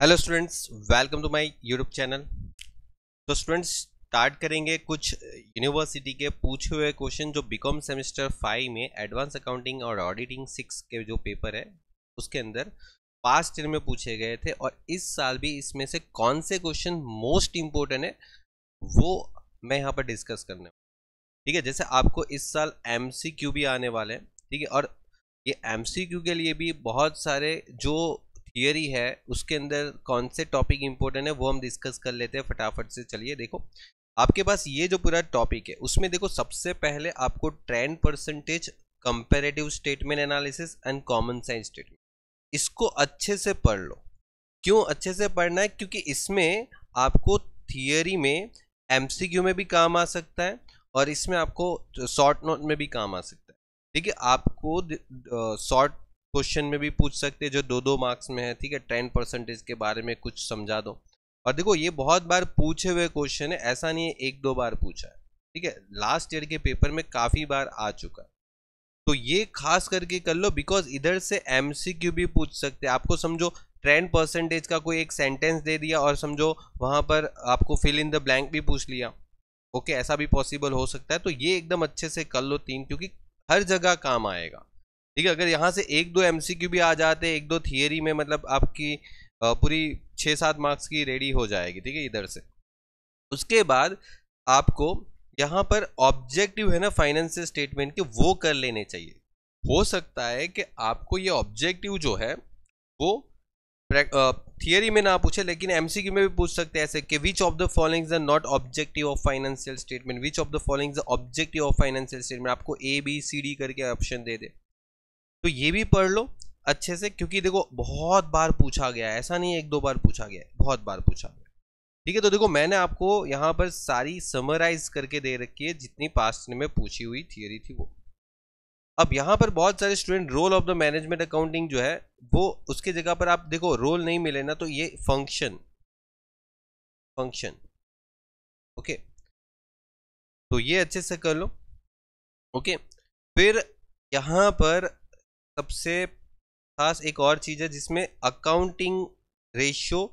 Hello students, welcome to my YouTube channel. तो students, start करेंगे कुछ यूनिवर्सिटी के पूछे हुए क्वेश्चन जो बीकॉम सेमेस्टर 5 में एडवांस अकाउंटिंग और ऑडिटिंग 6 के जो पेपर है उसके अंदर पास्ट ईयर में पूछे गए थे। और इस साल भी इसमें से कौन से क्वेश्चन मोस्ट इंपॉर्टेंट है वो मैं यहाँ पर डिस्कस करने वाला हूँ। ठीक है, जैसे आपको इस साल MCQ भी आने वाले हैं। ठीक है, और ये MCQ के लिए भी बहुत सारे जो थियरी है उसके अंदर कौन से टॉपिक इंपॉर्टेंट है वो हम डिस्कस कर लेते हैं फटाफट से। चलिए देखो, आपके पास ये जो पूरा टॉपिक है उसमें देखो, सबसे पहले आपको trend percentage, comparative statement analysis and common science statement, इसको अच्छे से पढ़ लो। क्यों अच्छे से पढ़ना है? क्योंकि इसमें आपको थियरी में MCQ में भी काम आ सकता है और इसमें आपको शॉर्ट नोट में भी काम आ सकता है। ठीक है, आपको शॉर्ट क्वेश्चन में भी पूछ सकते हैं जो 2-2 मार्क्स में है। ठीक है, 10% के बारे में कुछ समझा दो। और देखो, ये बहुत बार पूछे हुए क्वेश्चन है, ऐसा नहीं है 1-2 बार पूछा है। ठीक है, लास्ट ईयर के पेपर में काफी बार आ चुका है, तो ये खास करके कर लो बिकॉज इधर से MCQ भी पूछ सकते हैं। आपको समझो ट्रेंड परसेंटेज का कोई एक सेंटेंस दे दिया और समझो वहां पर आपको फिल इन द ब्लैंक भी पूछ लिया। ओके, ऐसा भी पॉसिबल हो सकता है। तो ये एकदम अच्छे से कर लो तीन, क्योंकि हर जगह काम आएगा। ठीक है, अगर यहाँ से 1-2 MCQ भी आ जाते, 1-2 थियरी में, मतलब आपकी पूरी 6-7 मार्क्स की रेडी हो जाएगी। ठीक है, इधर से उसके बाद आपको यहाँ पर ऑब्जेक्टिव है ना फाइनेंशियल स्टेटमेंट के, वो कर लेने चाहिए। हो सकता है कि आपको ये ऑब्जेक्टिव जो है वो थियरी में ना पूछे लेकिन MCQ में भी पूछ सकते हैं, ऐसे कि which of the following is not objective of financial statement, which of the following is objective of financial statement, आपको ABCD करके ऑप्शन दे दे। तो ये भी पढ़ लो अच्छे से, क्योंकि देखो बहुत बार पूछा गया है, ऐसा नहीं है 1-2 बार पूछा गया है, बहुत बार पूछा गया। ठीक है, तो देखो मैंने आपको यहाँ पर सारी समराइज करके दे रखी है जितनी पास्ट में पूछी हुई थियरी थी वो। अब यहाँ पर बहुत सारे student role of the management accounting जो है वो उसके जगह पर आप देखो रोल नहीं मिले ना, तो ये फंक्शन फंक्शन ओके, तो ये अच्छे से कर लो। ओके, फिर यहाँ पर सबसे खास एक और चीज है जिसमें अकाउंटिंग रेशियो,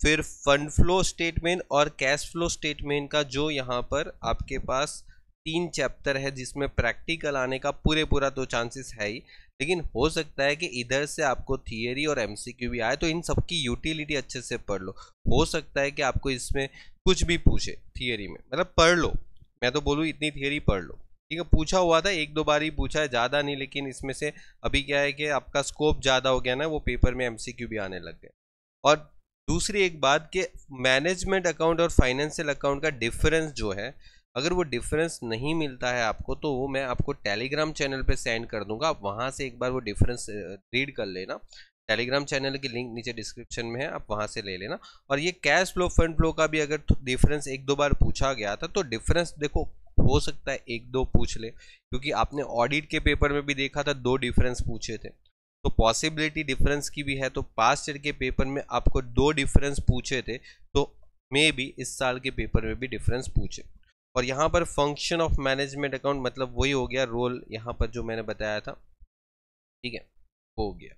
फिर फंड फ्लो स्टेटमेंट और कैश फ्लो स्टेटमेंट का जो यहाँ पर आपके पास 3 चैप्टर है जिसमें प्रैक्टिकल आने का पूरा तो चांसेस है ही, लेकिन हो सकता है कि इधर से आपको थियरी और MCQ भी आए। तो इन सबकी यूटिलिटी अच्छे से पढ़ लो। हो सकता है कि आपको इसमें कुछ भी पूछे थियरी में, मतलब पढ़ लो, मैं तो बोलूँ इतनी थियरी पढ़ लो। ठीक है, पूछा हुआ था 1-2 बार ही पूछा है, ज़्यादा नहीं, लेकिन इसमें से अभी क्या है कि आपका स्कोप ज़्यादा हो गया ना, वो पेपर में MCQ भी आने लग गए। और दूसरी एक बात कि मैनेजमेंट अकाउंट और फाइनेंशियल अकाउंट का डिफरेंस जो है, अगर वो डिफरेंस नहीं मिलता है आपको तो वो मैं आपको टेलीग्राम चैनल पे सेंड कर दूंगा, आप वहाँ से एक बार वो डिफरेंस रीड कर लेना। टेलीग्राम चैनल की लिंक नीचे डिस्क्रिप्शन में है, आप वहाँ से ले लेना। और ये कैश फ्लो फंड फ्लो का भी अगर डिफरेंस 1-2 बार पूछा गया था तो डिफरेंस देखो हो सकता है 1-2 पूछ ले, क्योंकि आपने ऑडिट के पेपर में भी देखा था 2 डिफरेंस पूछे थे, तो पॉसिबिलिटी डिफरेंस की भी है। तो पास्ट ईयर के पेपर में आपको 2 डिफरेंस पूछे थे, तो मे भी इस साल के पेपर में भी डिफरेंस पूछे। और यहाँ पर फंक्शन ऑफ मैनेजमेंट अकाउंट मतलब वही हो गया रोल, यहाँ पर जो मैंने बताया था। ठीक है, हो गया।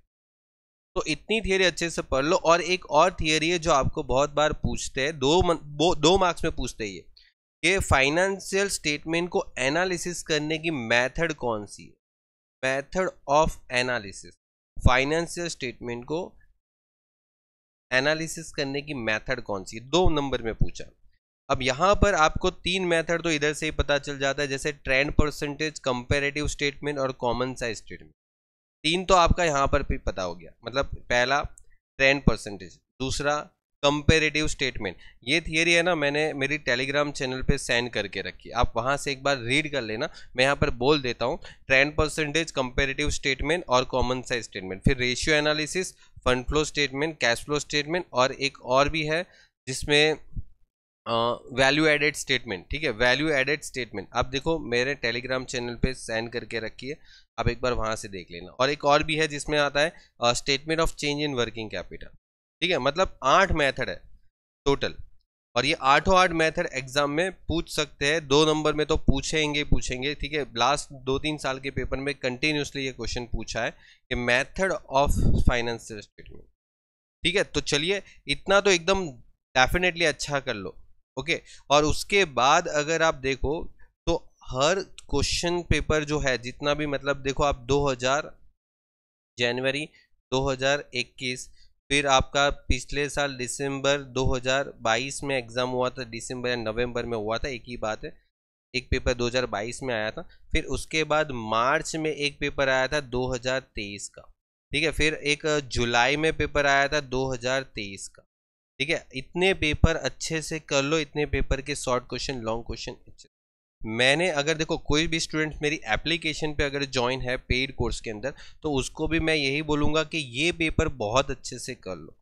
तो इतनी थियरी अच्छे से पढ़ लो। और एक और थियरी है जो आपको बहुत बार पूछते हैं, 2 मार्क्स में पूछते हैं, ये कि फाइनेंशियल स्टेटमेंट को एनालिसिस करने की मेथड कौन सी है। Method of analysis, financial statement को एनालिसिस करने की मेथड कौन सी है, 2 नंबर में पूछा। अब यहाँ पर आपको 3 मेथड तो इधर से ही पता चल जाता है, जैसे ट्रेंड परसेंटेज, कंपैरेटिव स्टेटमेंट और कॉमन साइज स्टेटमेंट। 3 तो आपका यहाँ पर भी पता हो गया, मतलब पहला ट्रेंड परसेंटेज, दूसरा कंपेरेटिव स्टेटमेंट। ये थियरी है ना, मैंने मेरी टेलीग्राम चैनल पे सेंड करके रखी, आप वहाँ से एक बार रीड कर लेना। मैं यहाँ पर बोल देता हूँ, ट्रेंड परसेंटेज, कंपेरेटिव स्टेटमेंट और कॉमन साइज स्टेटमेंट, फिर ratio analysis, fund flow statement, cash flow statement, और एक और भी है जिसमें वैल्यू एडेड स्टेटमेंट। ठीक है, वैल्यू एडेड स्टेटमेंट आप देखो मेरे टेलीग्राम चैनल पे सेंड करके रखी है, आप एक बार वहां से देख लेना। और एक और भी है जिसमें आता है statement of change in working capital. ठीक है, मतलब 8 मेथड है टोटल, और ये 8 मेथड एग्जाम में पूछ सकते हैं। 2 नंबर में तो पूछेंगे। ठीक है, लास्ट 2-3 साल के पेपर में कंटिन्यूसली ये क्वेश्चन पूछा है कि मेथड ऑफ फाइनेंशियल स्टेटमेंट। ठीक है, तो चलिए इतना तो एकदम डेफिनेटली अच्छा कर लो। ओके, और उसके बाद अगर आप देखो तो हर क्वेश्चन पेपर जो है जितना भी, मतलब देखो आप 2000 जनवरी 2021, फिर आपका पिछले साल दिसंबर 2022 में एग्जाम हुआ था, दिसंबर या नवंबर में हुआ था, एक ही बात है, एक पेपर 2022 में आया था। फिर उसके बाद मार्च में एक पेपर आया था 2023 का, ठीक है, फिर एक जुलाई में पेपर आया था 2023 का। ठीक है, इतने पेपर अच्छे से कर लो, इतने पेपर के शॉर्ट क्वेश्चन लॉन्ग क्वेश्चन। मैंने अगर देखो कोई भी स्टूडेंट मेरी एप्लीकेशन पे अगर ज्वाइन है पेड कोर्स के अंदर, तो उसको भी मैं यही बोलूंगा कि ये पेपर बहुत अच्छे से कर लो।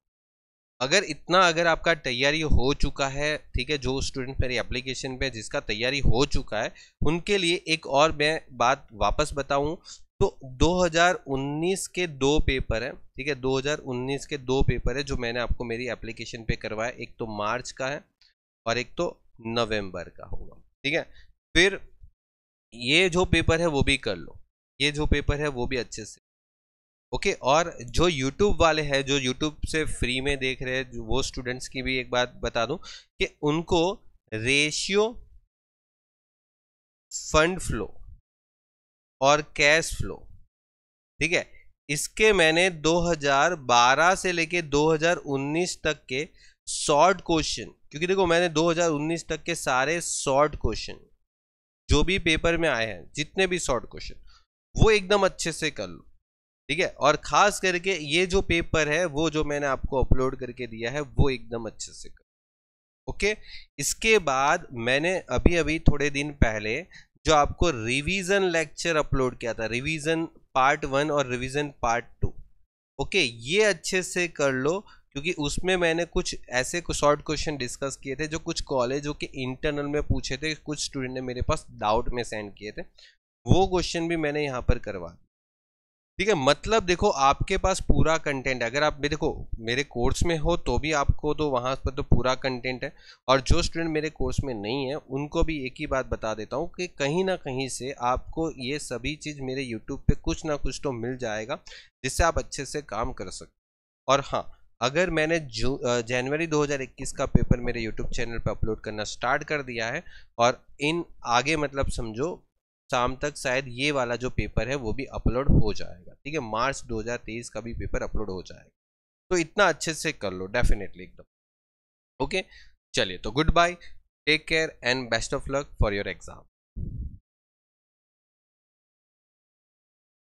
अगर इतना अगर आपका तैयारी हो चुका है, ठीक है, जो स्टूडेंट मेरी एप्लीकेशन पे जिसका तैयारी हो चुका है, उनके लिए एक और मैं बात वापस बताऊं तो 2019 के 2 पेपर है, ठीक है, 2019 के 2 पेपर है जो मैंने आपको मेरी एप्लीकेशन पे करवाया, एक तो मार्च का है और एक तो नवंबर का होगा। ठीक है, फिर ये जो पेपर है वो भी कर लो, ये जो पेपर है वो भी अच्छे से। ओके, और जो YouTube वाले हैं, जो YouTube से फ्री में देख रहे हैं, वो स्टूडेंट्स की भी एक बात बता दूं कि उनको रेशियो, फंड फ्लो और कैश फ्लो, ठीक है, इसके मैंने 2012 से लेके 2019 तक के शॉर्ट क्वेश्चन, क्योंकि देखो मैंने 2019 तक के सारे शॉर्ट क्वेश्चन जो भी पेपर में आए हैं, जितने भी शॉर्ट क्वेश्चन, वो एकदम अच्छे से कर लो। ठीक है, और खास करके ये जो पेपर है वो जो मैंने आपको अपलोड करके दिया है वो एकदम अच्छे से कर। ओके, इसके बाद मैंने अभी अभी थोड़े दिन पहले जो आपको रिवीजन लेक्चर अपलोड किया था, रिवीजन पार्ट 1 और रिवीजन पार्ट 2, ओके, ये अच्छे से कर लो, क्योंकि उसमें मैंने कुछ ऐसे शॉर्ट क्वेश्चन डिस्कस किए थे जो कुछ कॉलेजों के इंटरनल में पूछे थे, कुछ स्टूडेंट ने मेरे पास डाउट में सेंड किए थे, वो क्वेश्चन भी मैंने यहाँ पर करवा। ठीक है, मतलब देखो आपके पास पूरा कंटेंट है, अगर आप देखो मेरे कोर्स में हो तो भी आपको तो वहां पर तो पूरा कंटेंट है, और जो स्टूडेंट मेरे कोर्स में नहीं है उनको भी एक ही बात बता देता हूँ कि कहीं ना कहीं से आपको ये सभी चीज़ मेरे यूट्यूब पे कुछ ना कुछ तो मिल जाएगा जिससे आप अच्छे से काम कर सकते। और हाँ, अगर मैंने जनवरी 2021 का पेपर मेरे यूट्यूब चैनल पर अपलोड करना स्टार्ट कर दिया है, और इन आगे मतलब समझो शाम तक शायद ये वाला जो पेपर है वो भी अपलोड हो जाएगा। ठीक है, मार्च 2023 का भी पेपर अपलोड हो जाएगा, तो इतना अच्छे से कर लो डेफिनेटली एकदम। ओके, चलिए तो goodbye, take care and best of luck for your exam.